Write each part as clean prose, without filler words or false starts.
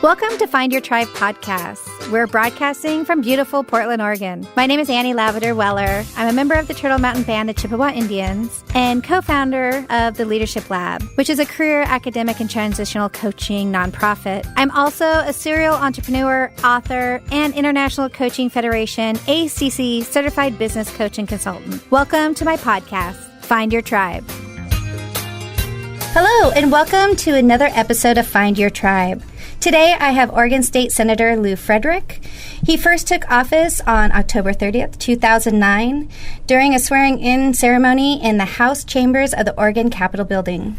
Welcome to Find Your Tribe podcast. We're broadcasting from beautiful Portland, Oregon. My name is Annie Lavender Weller. I'm a member of the Turtle Mountain Band, the Chippewa Indians, and co-founder of the Leadership Lab, which is a career, academic, and transitional coaching nonprofit. I'm also a serial entrepreneur, author, and International Coaching Federation, ACC certified business coach and consultant. Welcome to my podcast, Find Your Tribe. Hello, and welcome to another episode of Find Your Tribe. Today, I have Oregon State Senator Lou Fredrick. He first took office on October 30th, 2009, during a swearing-in ceremony in the House chambers of the Oregon Capitol building.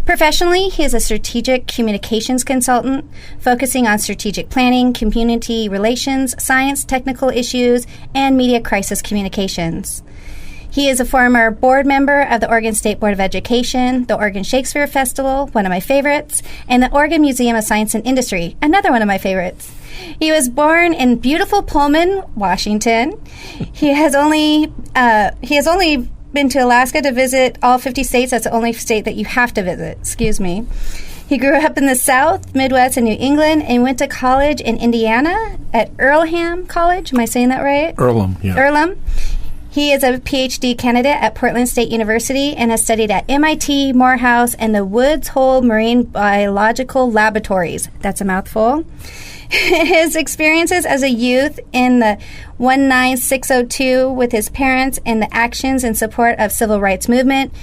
Professionally, he is a strategic communications consultant, focusing on strategic planning, community relations, science, technical issues, and media crisis communications. He is a former board member of the Oregon State Board of Education, the Oregon Shakespeare Festival, one of my favorites, and the Oregon Museum of Science and Industry, another one of my favorites. He was born in beautiful Pullman, Washington. He has only been to Alaska to visit all 50 states. That's the only state that you have to visit. Excuse me. He grew up in the South, Midwest, and New England, and went to college in Indiana at Earlham College. Am I saying that right? Earlham, yeah. Earlham. He is a PhD candidate at Portland State University and has studied at MIT, Morehouse, and the Woods Hole Marine Biological Laboratories. That's a mouthful. His experiences as a youth in the 19602 with his parents and the actions in support of civil rights movement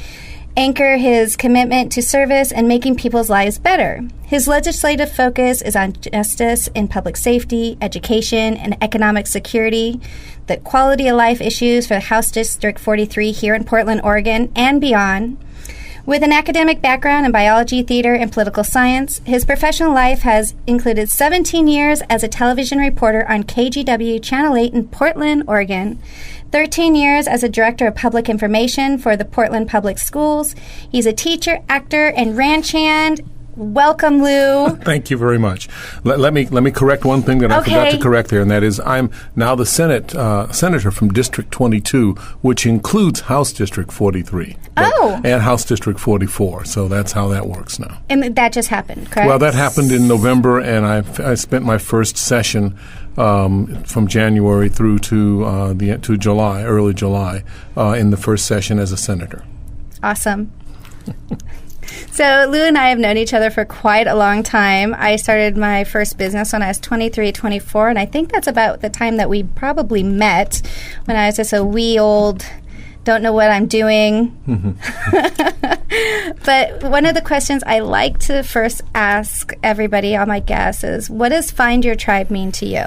anchor his commitment to service and making people's lives better. His legislative focus is on justice in public safety, education, and economic security, the quality of life issues for House District 43 here in Portland, Oregon, and beyond. With an academic background in biology, theater, and political science, his professional life has included 17 years as a television reporter on KGW Channel 8 in Portland, Oregon, 13 years as a director of public information for the Portland Public Schools. He's a teacher, actor, and ranch hand. Welcome, Lou. Thank you very much. Let me correct one thing that I forgot to correct there, and that is I'm now the senator from District 22, which includes House District 43. And House District 44. So that's how that works now. And that just happened, correct? Well, that happened in November, and I spent my first session from January through to July, early July, in the first session as a senator. Awesome. So Lou and I have known each other for quite a long time. I started my first business when I was 23, 24, and I think that's about the time that we probably met, when I was just a wee old, don't know what I'm doing. But one of the questions I like to first ask everybody, all my guests, is what does Find Your Tribe mean to you?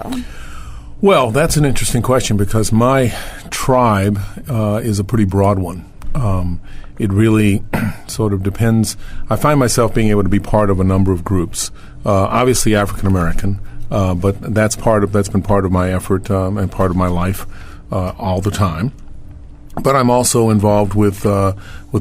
Well, that's an interesting question because my tribe is a pretty broad one. It really sort of depends. I find myself being able to be part of a number of groups. Obviously African American, but that's been part of my effort and part of my life all the time. But I'm also involved with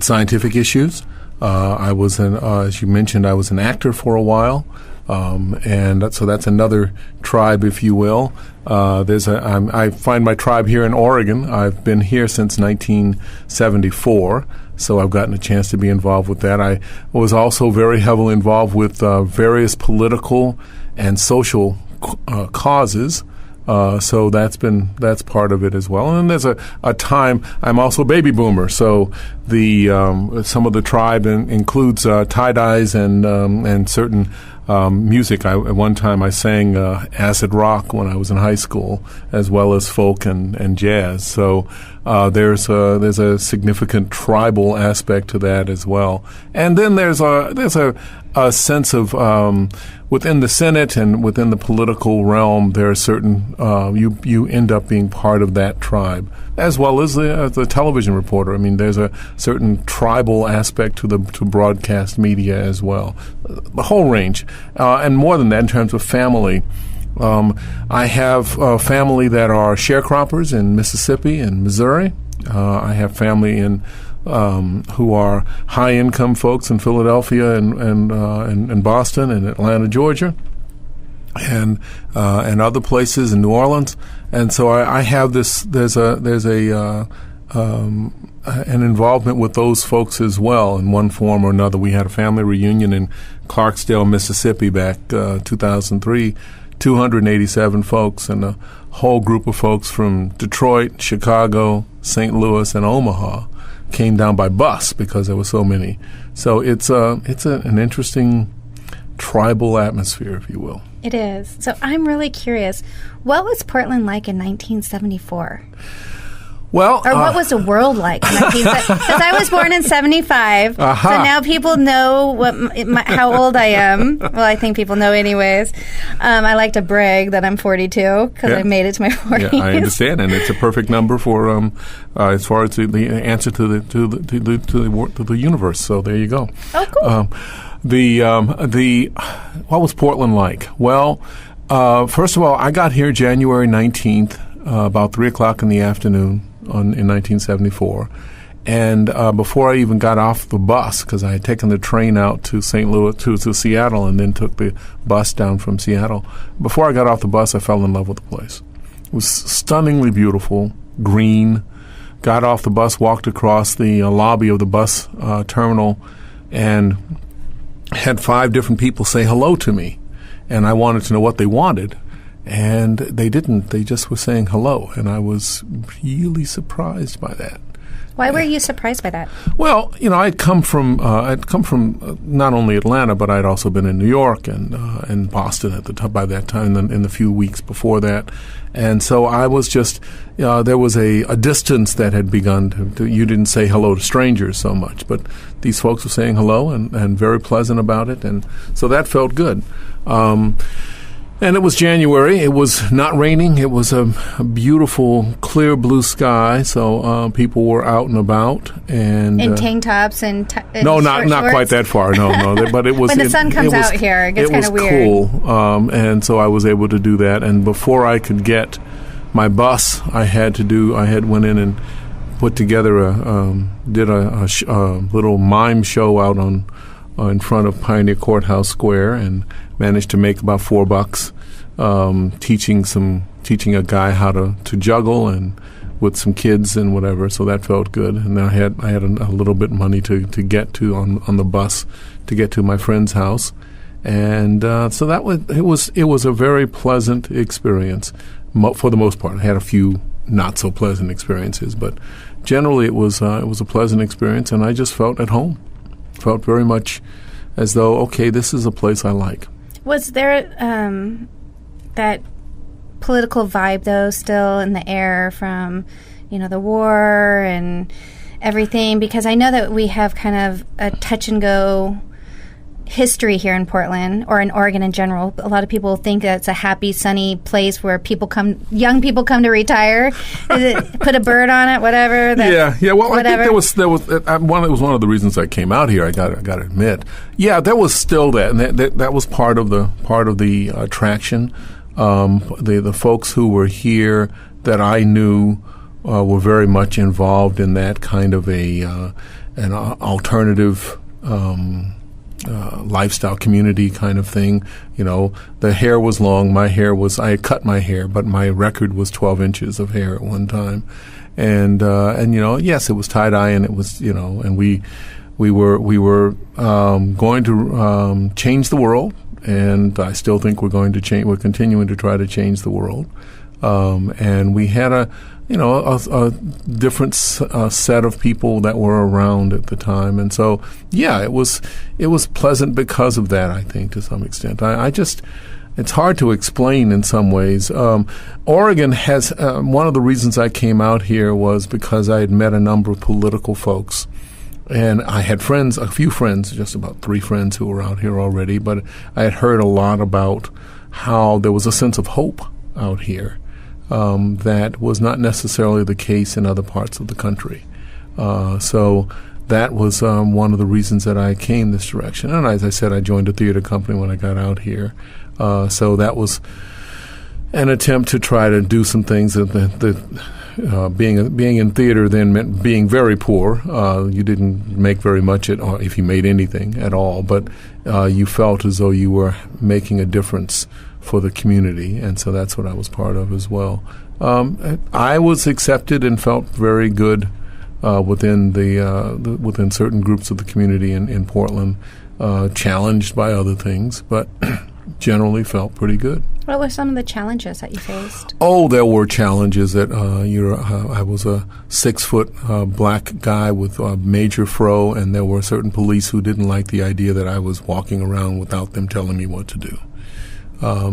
scientific issues. I was as you mentioned, I was an actor for a while. And so that's another tribe, if you will. I find my tribe here in Oregon. I've been here since 1974, so I've gotten a chance to be involved with that. I was also very heavily involved with various political and social causes. So that's part of it as well. And there's a time, I'm also a baby boomer, so some of the tribe includes tie-dyes and certain music. At one time I sang acid rock when I was in high school, as well as folk and jazz. So there's a significant tribal aspect to that as well. And then there's a sense of within the Senate and within the political realm, there are certain you end up being part of that tribe, as well as the television reporter. I mean, there's a certain tribal aspect to broadcast media as well. The whole range, and more than that in terms of family. I have family that are sharecroppers in Mississippi and Missouri. I have family who are high-income folks in Philadelphia and Boston and Atlanta, Georgia, and other places in New Orleans. And so I have this. There's a an involvement with those folks as well in one form or another. We had a family reunion in Clarksdale, Mississippi back 2003, 287 folks, and a whole group of folks from Detroit, Chicago, St. Louis, and Omaha came down by bus because there were so many. So it's an interesting tribal atmosphere, if you will. It is. So I'm really curious, what was Portland like in 1974? Well, or what was the world like in 1974? Because I was born in 75, so now people know how old I am. Well, I think people know anyways. I like to brag that I'm 42 because I made it to my 40s. Yeah, I understand, and it's a perfect number for as far as the answer to the universe. So there you go. Oh, cool. What was Portland like? Well, first of all, I got here January 19th, about 3 o'clock in the afternoon in 1974. And before I even got off the bus, because I had taken the train out to St. Louis, to Seattle, and then took the bus down from Seattle, before I got off the bus, I fell in love with the place. It was stunningly beautiful, green. Got off the bus, walked across the lobby of the bus terminal, and had 5 different people say hello to me, and I wanted to know what they wanted, and they didn't. They just were saying hello, and I was really surprised by that. Why were you surprised by that? Well, I'd come from not only Atlanta, but I'd also been in New York and Boston by that time, in the few weeks before that, and so I was just there was a distance that had begun to. You didn't say hello to strangers so much, but these folks were saying hello and very pleasant about it, and so that felt good. And it was January. It was not raining. It was a beautiful, clear blue sky. So people were out and about, and in tank tops and no, not shorts? quite that far. No. But it was when the sun comes out here. It gets kind of weird. It was cool, and so I was able to do that. And before I could get my bus, I went in and put together did a little mime show out in front of Pioneer Courthouse Square, and managed to make about $4 teaching a guy how to juggle and with some kids and whatever. So that felt good. And I had a little bit of money to get to on the bus to get to my friend's house, and so it was a very pleasant experience for the most part. I had a few not so pleasant experiences, but generally it was a pleasant experience, and I just felt at home. Felt very much as though, okay, this is a place I like. Was there that political vibe, though, still in the air from, the war and everything? Because I know that we have kind of a touch-and-go history here in Portland, or in Oregon in general. A lot of people think that it's a happy, sunny place where young people come to retire. Put a bird on it, whatever. Yeah. Well, whatever. I think there was it was one of the reasons I came out here. I got to admit. Yeah, there was still that, and that was part of the attraction. The folks who were here that I knew were very much involved in that kind of an alternative. Lifestyle community kind of thing. The hair was long. I had cut my hair, but my record was 12 inches of hair at one time. And yes, it was tie-dye, and it was, and we were going to change the world, and I still think we're going to change. We're continuing to try to change the world. And we had a different set of people that were around at the time, and so it was pleasant because of that. I think to some extent, it's hard to explain in some ways. Oregon has one of the reasons I came out here was because I had met a number of political folks, and I had a few friends, just about 3 friends who were out here already. But I had heard a lot about how there was a sense of hope out here. That was not necessarily the case in other parts of the country. So that was one of the reasons that I came this direction. And as I said, I joined a theater company when I got out here. So that was an attempt to try to do some things being in theater then meant being very poor. You didn't make very much or if you made anything at all, but you felt as though you were making a difference for the community, and so that's what I was part of as well. I was accepted and felt very good within within certain groups of the community in Portland, challenged by other things, but generally felt pretty good. What were some of the challenges that you faced? Oh, there were challenges that I was a 6-foot black guy with a major fro, and there were certain police who didn't like the idea that I was walking around without them telling me what to do.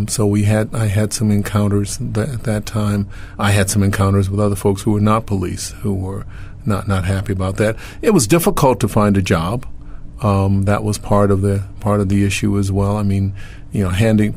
So I had some encounters at that time. I had some encounters with other folks who were not police, who were not happy about that. It was difficult to find a job. That was part of the issue as well. I mean,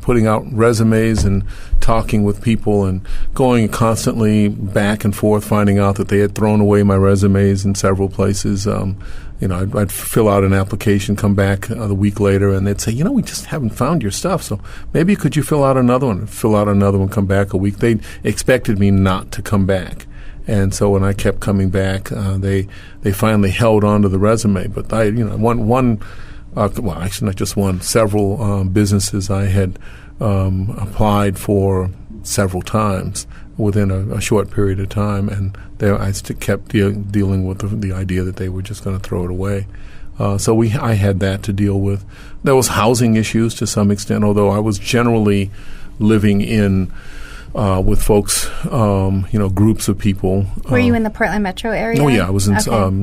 putting out resumes and talking with people and going constantly back and forth, finding out that they had thrown away my resumes in several places. I'd fill out an application, come back the week later, and they'd say, we just haven't found your stuff, so maybe could you fill out another one? Fill out another one, come back a week. They expected me not to come back. And so when I kept coming back, they finally held on to the resume. But actually not just one, several businesses I had applied for several times within a short period of time, and I kept dealing with the idea that they were just going to throw it away. So I had that to deal with. There was housing issues to some extent, although I was generally living in with folks, groups of people. Were you in the Portland metro area? Oh, yeah. I was in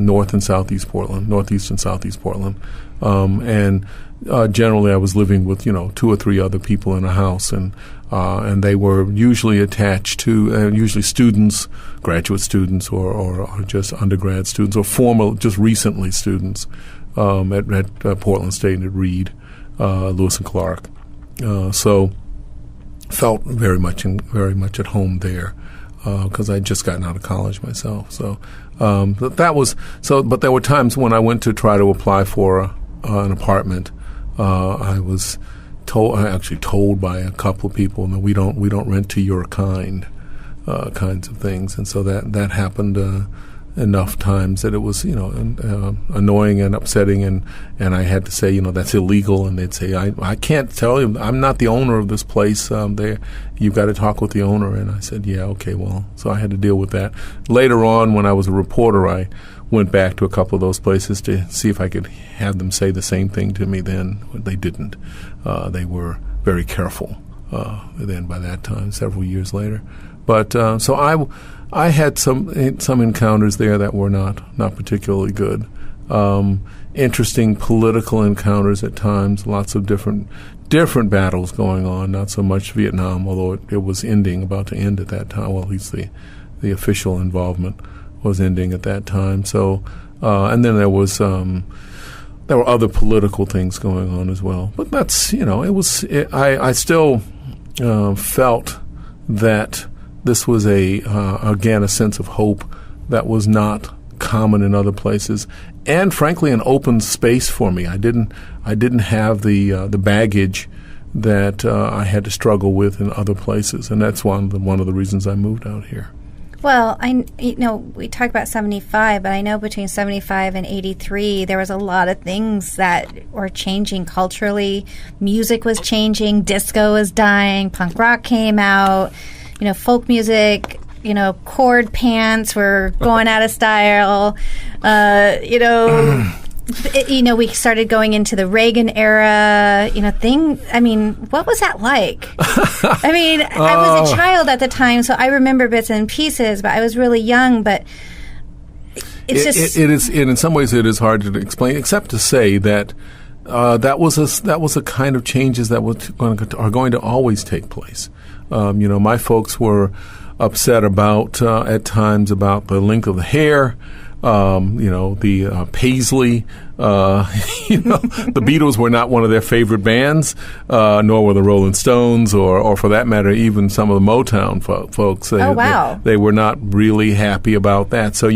north and southeast Portland, northeast and southeast Portland. And generally I was living with, 2 or 3 other people in a house, and they were usually attached to, usually students, graduate students, or just undergrad students, or just recently students at Portland State and at Reed, Lewis and Clark. So felt very much at home there because I'd just gotten out of college myself. So, but there were times when I went to try to apply for an apartment. I was told by a couple of people that we don't rent to your kinds of things, and so that happened enough times that it was annoying and upsetting, and I had to say that's illegal, and they'd say I can't tell you, I'm not the owner of this place. You've got to talk with the owner, and I said okay, well, so I had to deal with that. Later on, when I was a reporter, I went back to a couple of those places to see if I could have them say the same thing to me. Then they didn't. They were very careful. Then by that time, several years later, but so I had some encounters there that were not particularly good. Interesting political encounters at times. Lots of different battles going on. Not so much Vietnam, although it was about to end at that time. Well, at least the official involvement was ending at that time. So, and then there were other political things going on as well. But that's I still felt that this was again a sense of hope that was not common in other places, and frankly an open space for me. I didn't have the baggage that I had to struggle with in other places, and that's one of the reasons I moved out here. Well, we talk about 75, but I know between 75 and 83, there was a lot of things that were changing culturally. Music was changing, disco was dying, punk rock came out, folk music, cord pants were going out of style. We started going into the Reagan era, what was that like? I was a child at the time, so I remember bits and pieces, but I was really young, but it is, and in some ways it is hard to explain, except to say that that was a kind of changes that are going to always take place. My folks were upset at times about the length of the hair, the Paisley. The Beatles were not one of their favorite bands, nor were the Rolling Stones, or for that matter, even some of the Motown folks. They were not really happy about that. So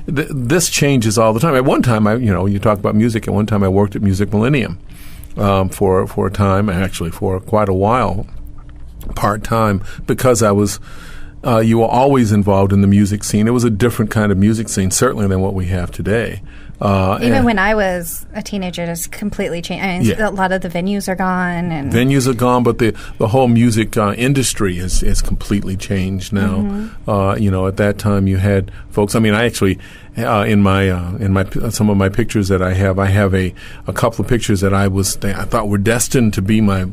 this changes all the time. At one time, you talk about music. At one time, I worked at Music Millennium for a time, actually for quite a while, part time, because I was you were always involved in the music scene. It was a different kind of music scene, certainly than what we have today. Even when I was a teenager, it's completely changed. I mean, a lot of the venues are gone. And venues are gone, but the whole music industry is completely changed now. At that time you had folks. I mean, I actually in my some of my pictures that I have a couple of pictures that I thought were destined to be my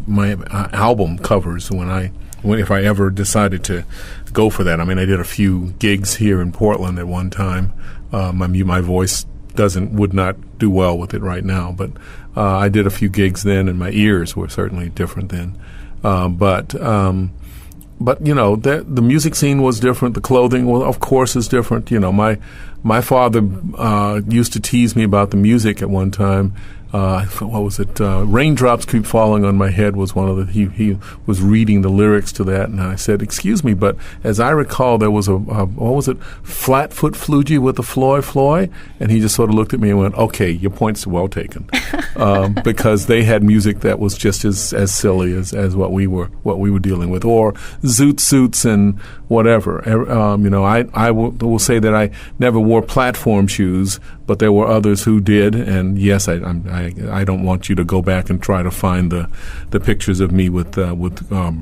album covers if I ever decided to go for that. I mean, I did a few gigs here in Portland at one time. My voice would not do well with it right now, but I did a few gigs then, and my ears were certainly different then. But the music scene was different. The clothing, well, of course, is different. My father used to tease me about the music at one time. What was it? Raindrops Keep Falling on My Head was one of the. He was reading the lyrics to that, and I said, "Excuse me, but as I recall, there was what was it? Flatfoot Flugie with the Floy," and he just sort of looked at me and went, "Okay, your point's well taken," because they had music that was just as silly as what we were dealing with, or zoot suits and whatever. I will say that I never wore platform shoes, but there were others who did, and yes, I don't want you to go back and try to find the pictures of me with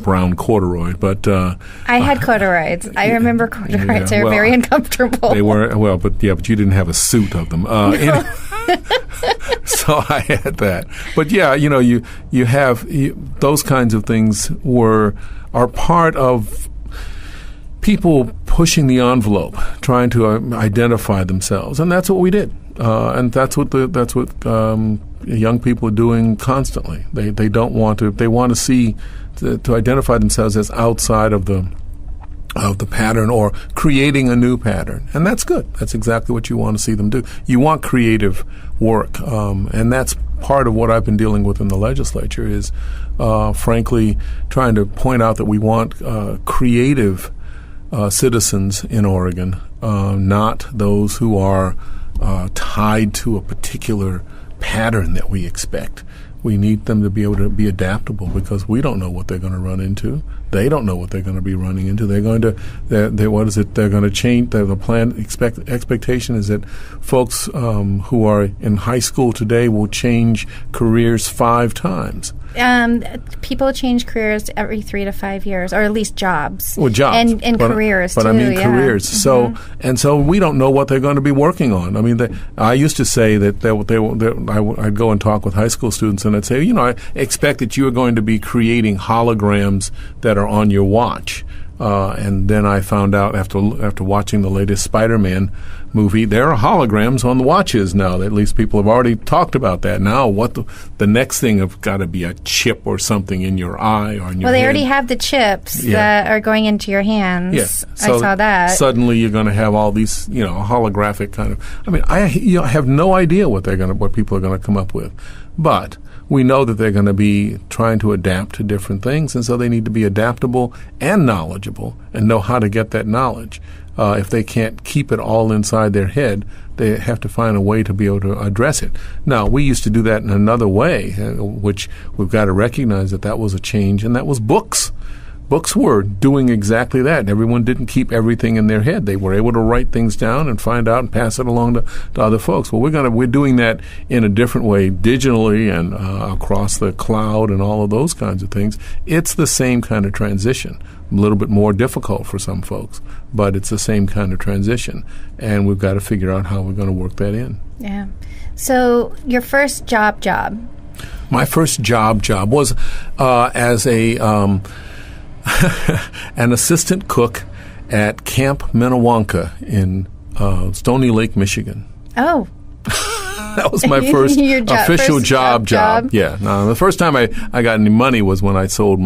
brown corduroy, but I had corduroys. I remember corduroys. They were very uncomfortable. They were but you didn't have a suit of them. Anyway, so I had that. But you have those kinds of things are part of people pushing the envelope, trying to identify themselves, and that's what we did, and that's what young people are doing constantly. They don't want to. They want to see to identify themselves as outside of the pattern or creating a new pattern, and that's good. That's exactly what you want to see them do. You want creative work, and that's part of what I've been dealing with in the legislature is, frankly, trying to point out that we want creative citizens in Oregon, not those who are tied to a particular pattern that we expect. We need them to be able to be adaptable because we don't know what they're going to run into. They don't know what they're going to be running into. They're going to, they're going to change. The plan expectation is that folks who are in high school today will change careers 5 times. People change careers every 3 to 5 years, or at least jobs. Well, jobs. And careers, too. But I mean careers. Mm-hmm. So we don't know what they're going to be working on. I mean, I used to say that I'd go and talk with high school students, and I'd say, I expect that you are going to be creating holograms that are on your watch. And then I found out after watching the latest Spider-Man movie, there are holograms on the watches now. At least people have already talked about that. Now, what the next thing have got to be a chip or something in your eye or in your Well, they head. already have the chips that are going into your hands. Yes. So I saw that. Suddenly, you're going to have all these, holographic kind of. I mean, I have no idea what people are going to come up with, but we know that they're going to be trying to adapt to different things, and so they need to be adaptable and knowledgeable and know how to get that knowledge. If they can't keep it all inside their head, they have to find a way to be able to address it. Now, we used to do that in another way, which we've got to recognize that was a change, and that was books. Books were doing exactly that. Everyone didn't keep everything in their head. They were able to write things down and find out and pass it along to other folks. Well, we're doing that in a different way, digitally and across the cloud and all of those kinds of things. It's the same kind of transition. A little bit more difficult for some folks, but it's the same kind of transition, and we've got to figure out how we're going to work that in. Yeah. So your first job? My first job was as a an assistant cook at Camp Minnewanka in Stony Lake, Michigan. Oh. That was my first official job. Yeah. Now, the first time I got any money was when I sold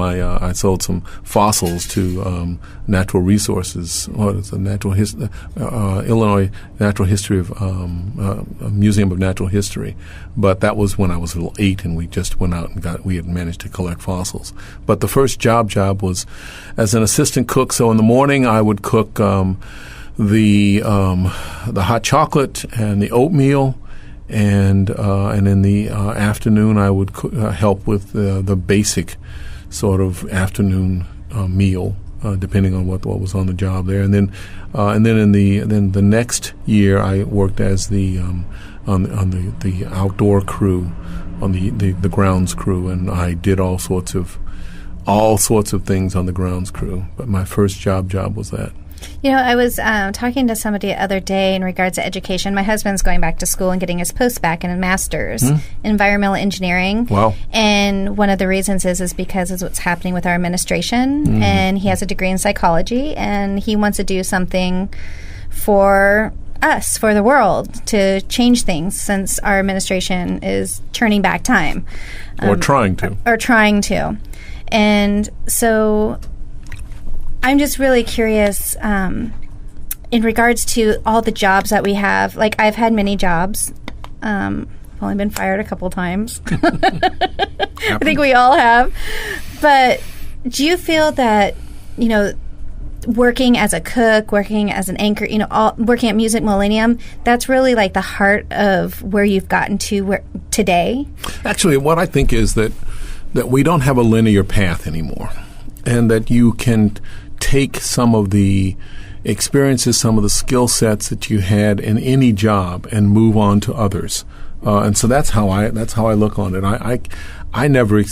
some fossils to Natural Resources. What is the Illinois Natural History of Museum of Natural History. But that was when I was 8, and we just went out and we had managed to collect fossils. But the first job was as an assistant cook. So in the morning I would cook the hot chocolate and the oatmeal. And in the afternoon, I would help with the basic sort of afternoon meal. depending on what was on the job there. And then the next year I worked as the on the outdoor crew, on the grounds crew, and I did all sorts of things on the grounds crew. But my first job was that. You know, I was talking to somebody the other day in regards to education. My husband's going back to school and getting his post back in a master's in environmental engineering. Wow. And one of the reasons is because of what's happening with our administration. And he has a degree in psychology, and he wants to do something for us, for the world, to change things, since our administration is turning back time. Or trying to. And so I'm just really curious in regards to all the jobs that we have. Like, I've had many jobs. I've only been fired a couple times. I think we all have. But do you feel that, you know, working as a cook, working as an anchor, you know, working at Music Millennium, that's really like the heart of where you've gotten to today? Actually, what I think is that we don't have a linear path anymore, and that you can take some of the experiences, some of the skill sets that you had in any job and move on to others. And so that's how I look on it. I never,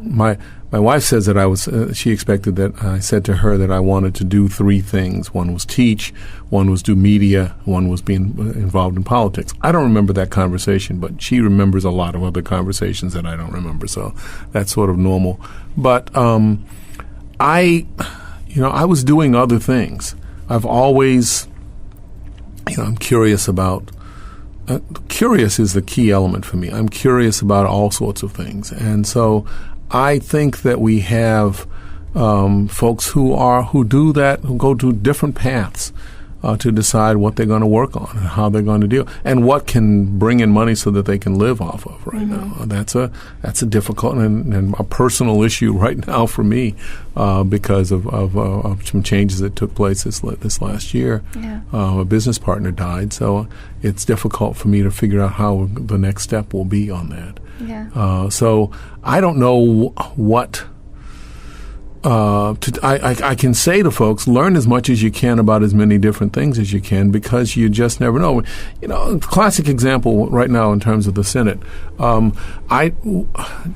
my wife says that she expected that I said to her that I wanted to do three things. One was teach, one was do media, one was being involved in politics. I don't remember that conversation, but she remembers a lot of other conversations that I don't remember. So that's sort of normal. But I was doing other things. I've always, I'm curious about. Curious is the key element for me. I'm curious about all sorts of things, and so I think that we have folks who do that, who go to different paths to decide what they're going to work on and how they're going to deal, and what can bring in money so that they can live off of right now. That's a difficult and a personal issue right now for me because of some changes that took place this last year. Yeah. A business partner died, so it's difficult for me to figure out how the next step will be on that. Yeah. So I don't know what. I can say to folks, learn as much as you can about as many different things as you can, because you just never know. Classic example right now in terms of the Senate. I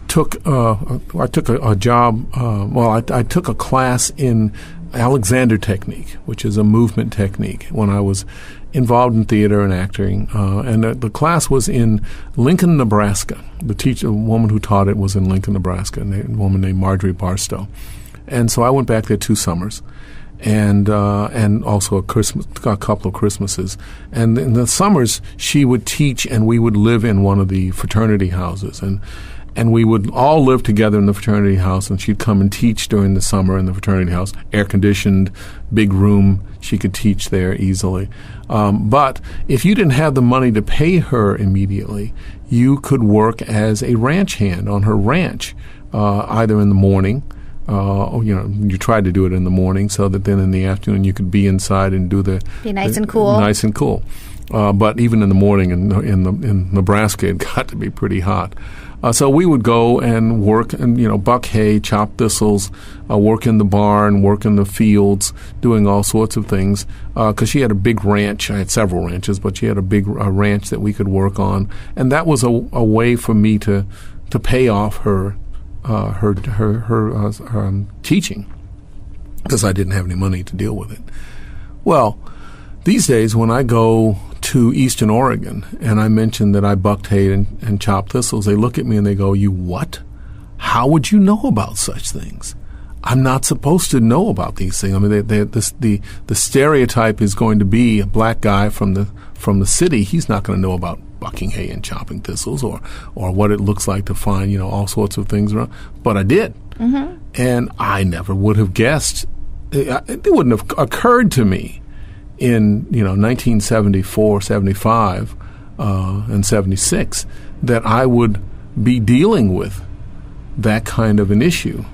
took a job. I took a class in Alexander technique, which is a movement technique, when I was involved in theater and acting. And the class was in Lincoln, Nebraska. The woman who taught it was in Lincoln, Nebraska, a woman named Marjorie Barstow. And so I went back there 2 summers, and also a couple of Christmases. And in the summers, she would teach, and we would live in one of the fraternity houses, and we would all live together in the fraternity house. And she'd come and teach during the summer in the fraternity house, air conditioned, big room. She could teach there easily. But if you didn't have the money to pay her immediately, you could work as a ranch hand on her ranch, either in the morning. You tried to do it in the morning, so that then in the afternoon you could be inside and be nice and cool. Nice and cool. But even in the morning in Nebraska, it got to be pretty hot. So we would go and work and buck hay, chop thistles, work in the barn, work in the fields, doing all sorts of things. Because she had a big ranch. I had several ranches, but she had a big ranch that we could work on, and that was a way for me to pay off her teaching, because I didn't have any money to deal with it. Well, these days when I go to Eastern Oregon and I mention that I bucked hay and chopped thistles, they look at me and they go, "You what? How would you know about such things? I'm not supposed to know about these things." I mean, the stereotype is going to be a black guy from the city. He's not going to know about bucking hay and chopping thistles, or what it looks like to find all sorts of things around. But I did, and I never would have guessed. It wouldn't have occurred to me in 1974, 75, and 76 that I would be dealing with that kind of an issue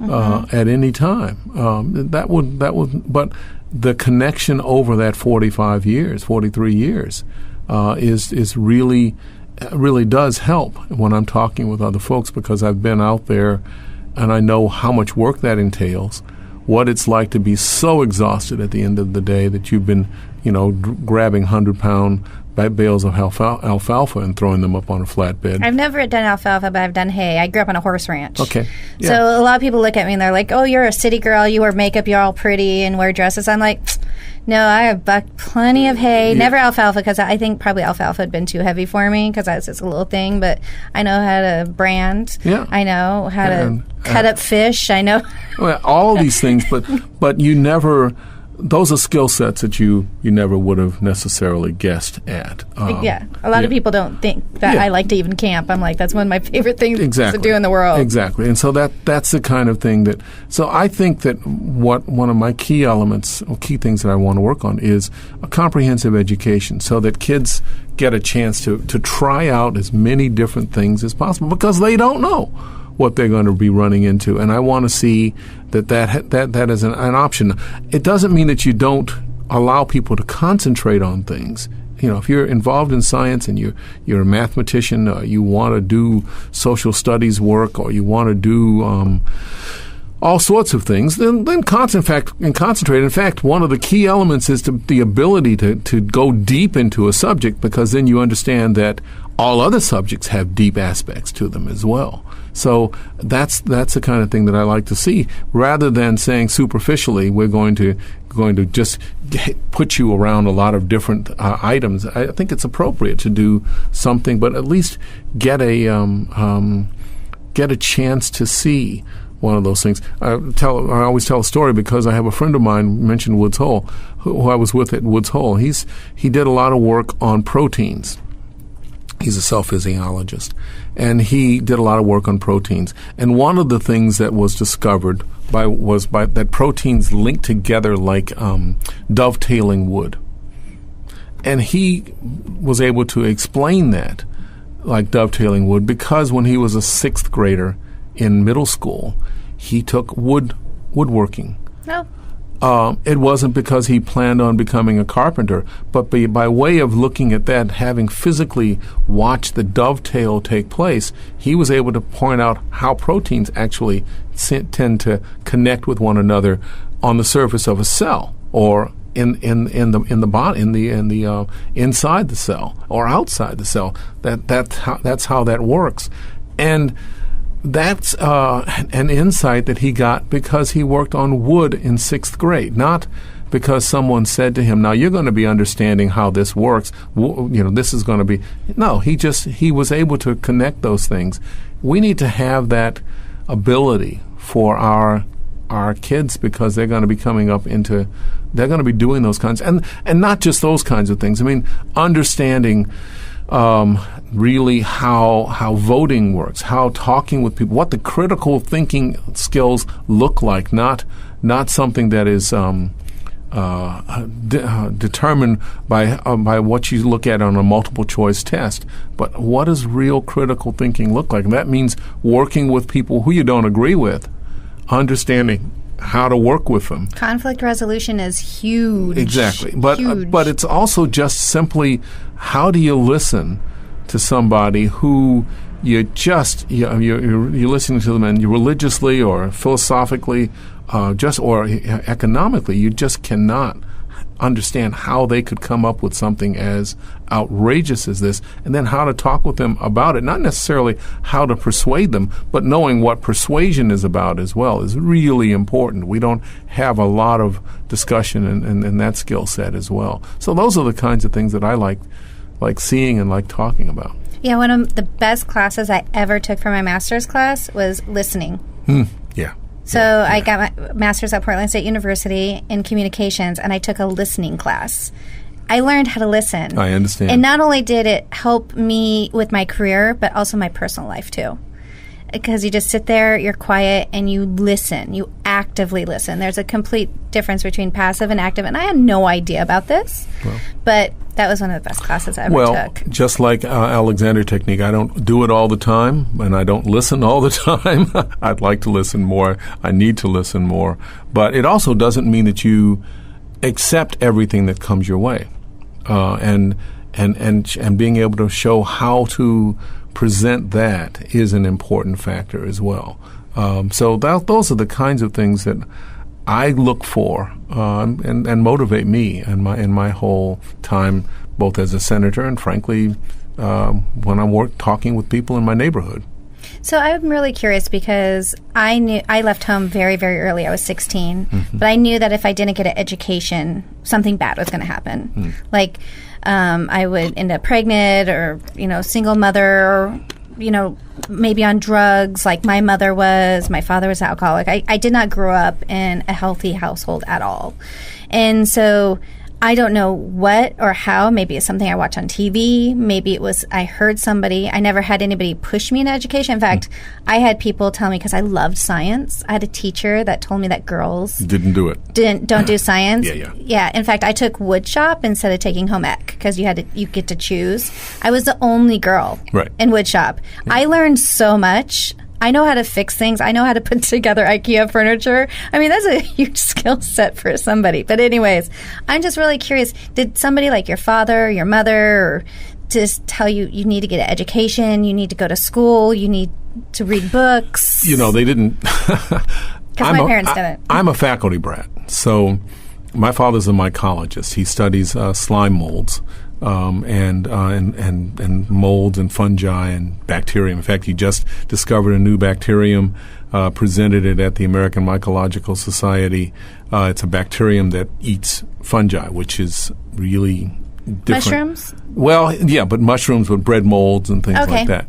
at any time. That would, but the connection over that 43 years. Is really does help when I'm talking with other folks, because I've been out there and I know how much work that entails, what it's like to be so exhausted at the end of the day that you've been, grabbing 100-pound bales of alfalfa and throwing them up on a flatbed. I've never done alfalfa, but I've done hay. I grew up on a horse ranch. Okay. Yeah. So a lot of people look at me and they're like, oh, you're a city girl. You wear makeup. You're all pretty and wear dresses. I'm like, no, I have bucked plenty of hay. Yeah. Never alfalfa because I think probably alfalfa had been too heavy for me because that's just a little thing. But I know how to brand. Yeah. I know how to cut up fish. I know. Well, all these things, but you never... Those are skill sets that you never would have necessarily guessed at. A lot of people don't think that I like to even camp. I'm like, that's one of my favorite things to do in the world. Exactly. And so that's the kind of thing that... So I think that one of my key elements, or key things that I want to work on is a comprehensive education so that kids get a chance to try out as many different things as possible because they don't know what they're going to be running into. And I want to see that is an option. It doesn't mean that you don't allow people to concentrate on things. If you're involved in science and you're a mathematician, you want to do social studies work, or you want to do all sorts of things, then concentrate. In fact, one of the key elements is the ability to go deep into a subject, because then you understand that all other subjects have deep aspects to them as well. So that's the kind of thing that I like to see, rather than saying superficially we're going to just put you around a lot of different items. I think it's appropriate to do something, but at least get a chance to see one of those things. I always tell a story because I have a friend of mine, mentioned Woods Hole, who I was with at Woods Hole. He did a lot of work on proteins. He's a cell physiologist, and he did a lot of work on proteins. And one of the things that was discovered was that proteins link together like dovetailing wood. And he was able to explain that like dovetailing wood because when he was a sixth grader in middle school, he took woodworking. No. It wasn't because he planned on becoming a carpenter, but by way of looking at that, having physically watched the dovetail take place, he was able to point out how proteins actually tend to connect with one another on the surface of a cell, or in the body, in the inside the cell or outside the cell. That's how that works, and that's an insight that he got because he worked on wood in sixth grade, not because someone said to him, now you're going to be understanding how this works. This is going to be... No, he was able to connect those things. We need to have that ability for our kids, because they're going to be they're going to be doing those kinds, and not just those kinds of things. I mean, understanding really how voting works, how talking with people, what the critical thinking skills look like, not something that is determined by what you look at on a multiple choice test, but what does real critical thinking look like? And that means working with people who you don't agree with, understanding how to work with them. Conflict resolution is huge. Exactly. Huge. But it's also just simply, how do you listen to somebody who you're listening to them, and you religiously or philosophically or economically, you just cannot understand how they could come up with something as outrageous as this, and then how to talk with them about it. Not necessarily how to persuade them, but knowing what persuasion is about as well is really important. We don't have a lot of discussion in that skill set as well. So those are the kinds of things that I like seeing and like talking about. Yeah, one of the best classes I ever took for my master's class was listening. Yeah. So I got my master's at Portland State University in communications, and I took a listening class. I learned how to listen. I understand. And not only did it help me with my career, but also my personal life too. Because you just sit there, you're quiet, and you listen. You actively listen. There's a complete difference between passive and active, and I had no idea about this. But that was one of the best classes I ever took. Just like Alexander technique, I don't do it all the time, and I don't listen all the time. I'd like to listen more. I need to listen more. But it also doesn't mean that you accept everything that comes your way, and being able to show how to present that is an important factor as well. So those are the kinds of things that I look for and motivate me in my whole time, both as a senator and, frankly, when I'm talking with people in my neighborhood. So I'm really curious because I left home very, very early. I was 16, but I knew that if I didn't get an education, something bad was going to happen. Like I would end up pregnant, or single mother, or maybe on drugs like my mother was. My father was alcoholic. I did not grow up in a healthy household at all. And so I don't know what or how. Maybe it's something I watch on TV. Maybe it was I heard somebody. I never had anybody push me in education. In fact, I had people tell me, because I loved science. I had a teacher that told me that girls don't do science. Yeah. In fact, I took wood shop instead of taking home ec, because you get to choose. I was the only girl in wood shop. Yeah. I learned so much. I know how to fix things. I know how to put together IKEA furniture. I mean, that's a huge skill set for somebody. But anyways, I'm just really curious. Did somebody like your father, your mother, or just tell you need to get an education, you need to go to school, you need to read books? They didn't. Because my parents didn't. I'm a faculty brat. So my father's a mycologist. He studies slime molds. And molds and fungi and bacterium. In fact, he just discovered a new bacterium, presented it at the American Mycological Society. It's a bacterium that eats fungi, which is really different. Mushrooms? Well, yeah, but mushrooms with bread molds and things like that.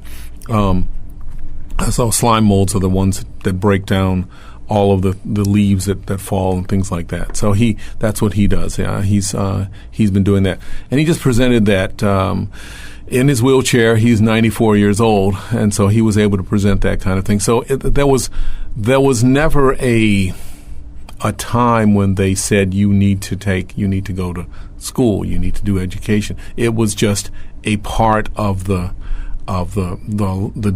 So slime molds are the ones that break down all of the leaves that fall and things like that. So that's what he does. Yeah, he's been doing that, and he just presented that in his wheelchair. He's 94 years old, and so he was able to present that kind of thing. So there was never a time when they said you need to go to school, you need to do education. It was just a part of the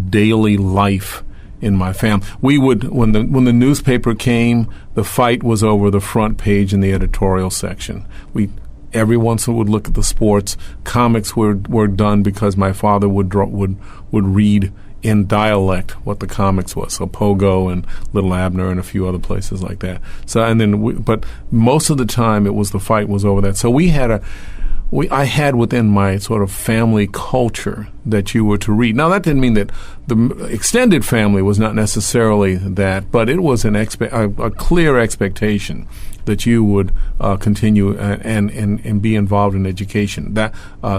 daily life in my family. We would, when the newspaper came, the fight was over the front page in the editorial section. Every once in a while would look at the sports. Comics were done because my father would read in dialect what the comics was. So Pogo and Little Abner and a few other places like that. So but most of the time the fight was over that. So I had within my sort of family culture that you were to read. Now, that didn't mean that the extended family was not necessarily that, but it was a clear expectation that you would continue and be involved in education. That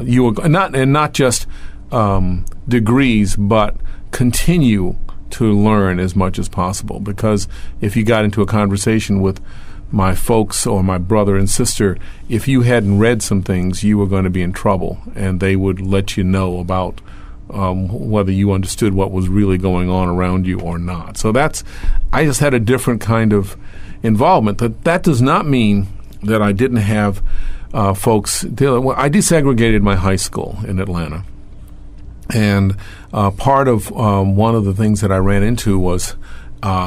you were not just degrees, but continue to learn as much as possible. Because if you got into a conversation with my folks or my brother and sister, if you hadn't read some things, you were going to be in trouble, and they would let you know about whether you understood what was really going on around you or not. So I just had a different kind of involvement. That does not mean that I didn't have folks dealing. Well, I desegregated my high school in Atlanta, and part of one of the things that I ran into was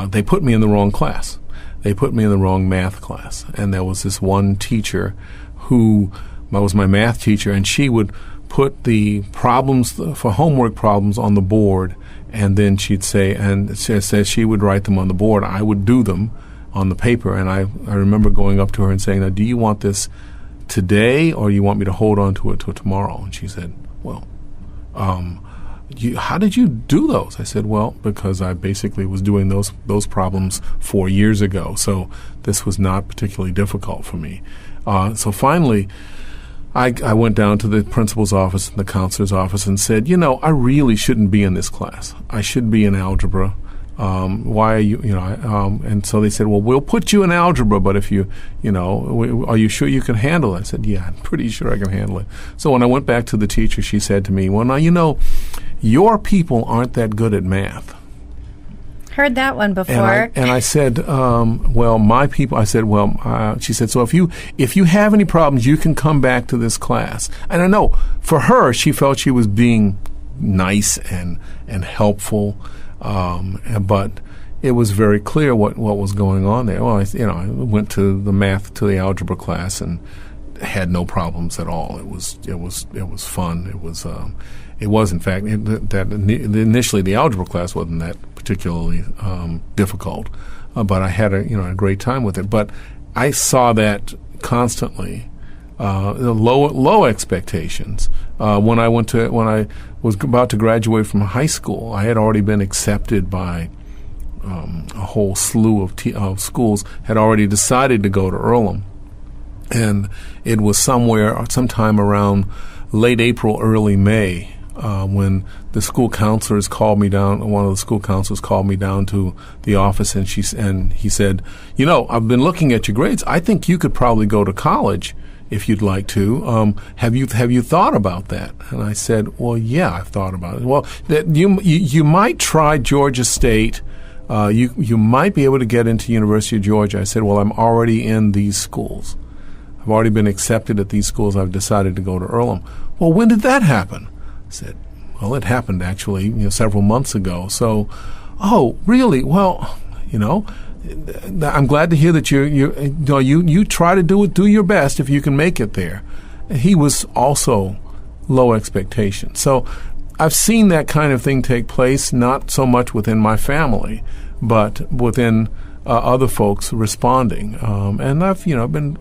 they put me in the wrong class. They put me in the wrong math class. And there was this one teacher who was my math teacher, and she would put the problems for homework problems on the board, and then she'd say, and she would write them on the board. I would do them on the paper, and I remember going up to her and saying, now, do you want this today, or you want me to hold on to it till tomorrow? And she said, well, how did you do those? I said, well, because I basically was doing those problems 4 years ago, so this was not particularly difficult for me. So finally, I went down to the principal's office and the counselor's office and said, I really shouldn't be in this class. I should be in algebra. Why are you, and so they said, well, we'll put you in algebra, but if you, are you sure you can handle it? I said, yeah, I'm pretty sure I can handle it. So when I went back to the teacher, she said to me, well, now, your people aren't that good at math. Heard that one before. And I said, well, my people, I said, well, she said, so if you have any problems, you can come back to this class. And I know, for her, she felt she was being nice and helpful. But it was very clear what was going on there. Well, I went to the algebra class and had no problems at all. It was fun. It was in fact initially the algebra class wasn't that particularly difficult, but I had a great time with it. But I saw that constantly, low expectations. When I was about to graduate from high school, I had already been accepted by a whole slew of schools. Had already decided to go to Earlham, and it was sometime around late April, early May, when the school counselors called me down. One of the school counselors called me down to the office, and he said, I've been looking at your grades. I think you could probably go to college if you'd like to. Have you thought about that? And I said, well, yeah, I've thought about it. Well, you might try Georgia State. You might be able to get into University of Georgia. I said, well, I'm already in these schools. I've already been accepted at these schools. I've decided to go to Earlham. Well, when did that happen? I said, well, it happened actually several months ago. So, oh, really? Well, I'm glad to hear that you try to do your best if you can make it there. He was also low expectation. So I've seen that kind of thing take place, not so much within my family, but within other folks responding. And I've been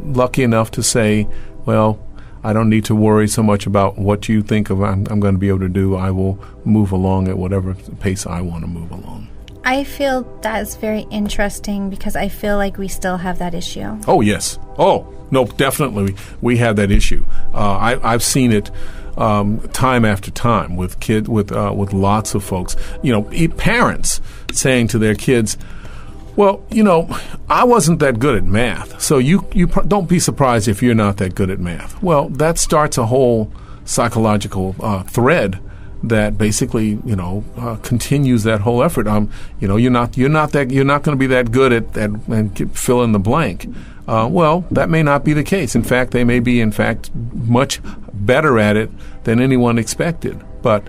lucky enough to say, well, I don't need to worry so much about what you think of I'm going to be able to do. I will move along at whatever pace I want to move along. I feel that's very interesting because I feel like we still have that issue. Oh, yes. Oh, no, definitely we have that issue. I've seen it time after time with lots of folks. Parents saying to their kids, well, I wasn't that good at math, so you don't be surprised if you're not that good at math. Well, that starts a whole psychological thread that basically, continues that whole effort. You're not going to be that good at and fill in the blank. Well, that may not be the case. In fact, they may be much better at it than anyone expected. But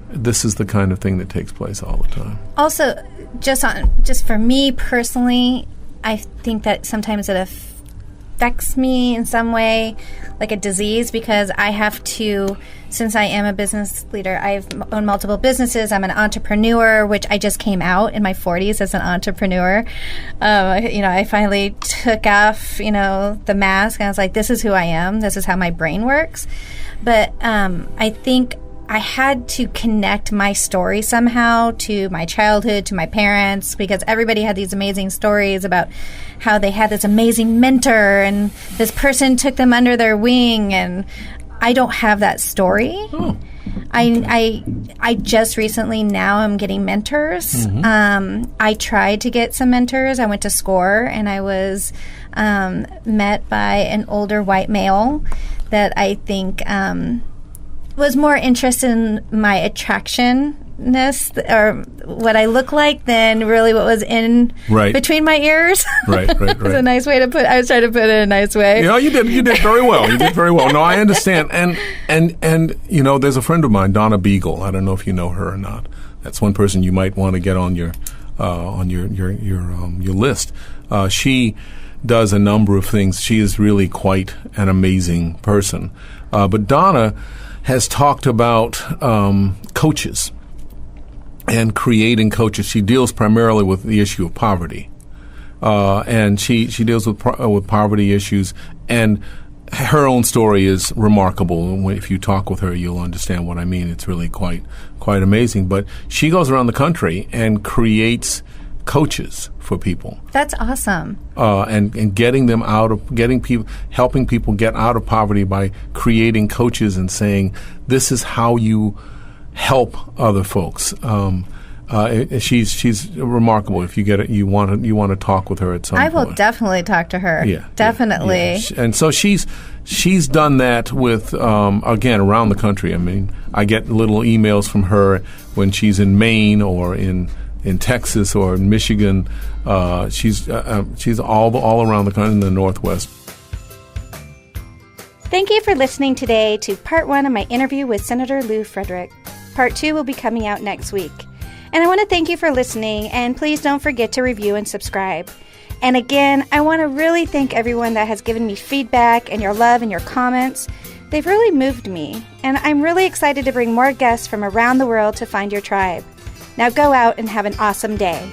this is the kind of thing that takes place all the time. Also, just for me personally, I think that sometimes it affects me in some way, like a disease, because I have to, since I am a business leader, I've owned multiple businesses. I'm an entrepreneur, which I just came out in my 40s as an entrepreneur. I finally took off, the mask, and I was like, this is who I am. This is how my brain works. But I think I had to connect my story somehow to my childhood, to my parents, because everybody had these amazing stories about how they had this amazing mentor and this person took them under their wing, and I don't have that story. Oh. I just recently now I'm getting mentors. Mm-hmm. I tried to get some mentors. I went to SCORE, and I was met by an older white male that I think was more interested in my attractionness or what I look like than really what was in between my ears. Right. It's a nice way to put. I was trying to put it in a nice way. You did very well. You did very well. No, I understand. And there's a friend of mine, Donna Beagle. I don't know if you know her or not. That's one person you might want to get on your list. She does a number of things. She is really quite an amazing person. But Donna has talked about coaches and creating coaches. She deals primarily with the issue of poverty, and she deals with poverty issues. And her own story is remarkable. If you talk with her, you'll understand what I mean. It's really quite amazing. But she goes around the country and creates coaches for people. That's awesome. And helping people get out of poverty by creating coaches and saying, this is how you help other folks. She's remarkable. If you get it, you want to talk with her at some point. I will definitely talk to her. Yeah, definitely. Yeah. And so she's done that with again around the country. I mean, I get little emails from her when she's in Maine or in Texas or in Michigan. She's all around the country in the Northwest. Thank you for listening today to part 1 of my interview with Senator Lou Fredrick. Part 2 will be coming out next week. And I want to thank you for listening, and please don't forget to review and subscribe. And again, I want to really thank everyone that has given me feedback and your love and your comments. They've really moved me, and I'm really excited to bring more guests from around the world to find your tribe. Now go out and have an awesome day.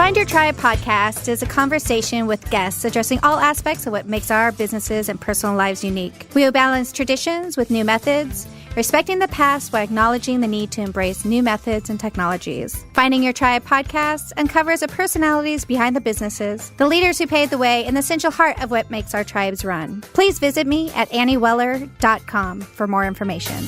Find Your Tribe podcast is a conversation with guests addressing all aspects of what makes our businesses and personal lives unique. We will balance traditions with new methods, respecting the past while acknowledging the need to embrace new methods and technologies. Finding Your Tribe podcast uncovers the personalities behind the businesses, the leaders who paved the way, and the essential heart of what makes our tribes run. Please visit me at annieweller.com for more information.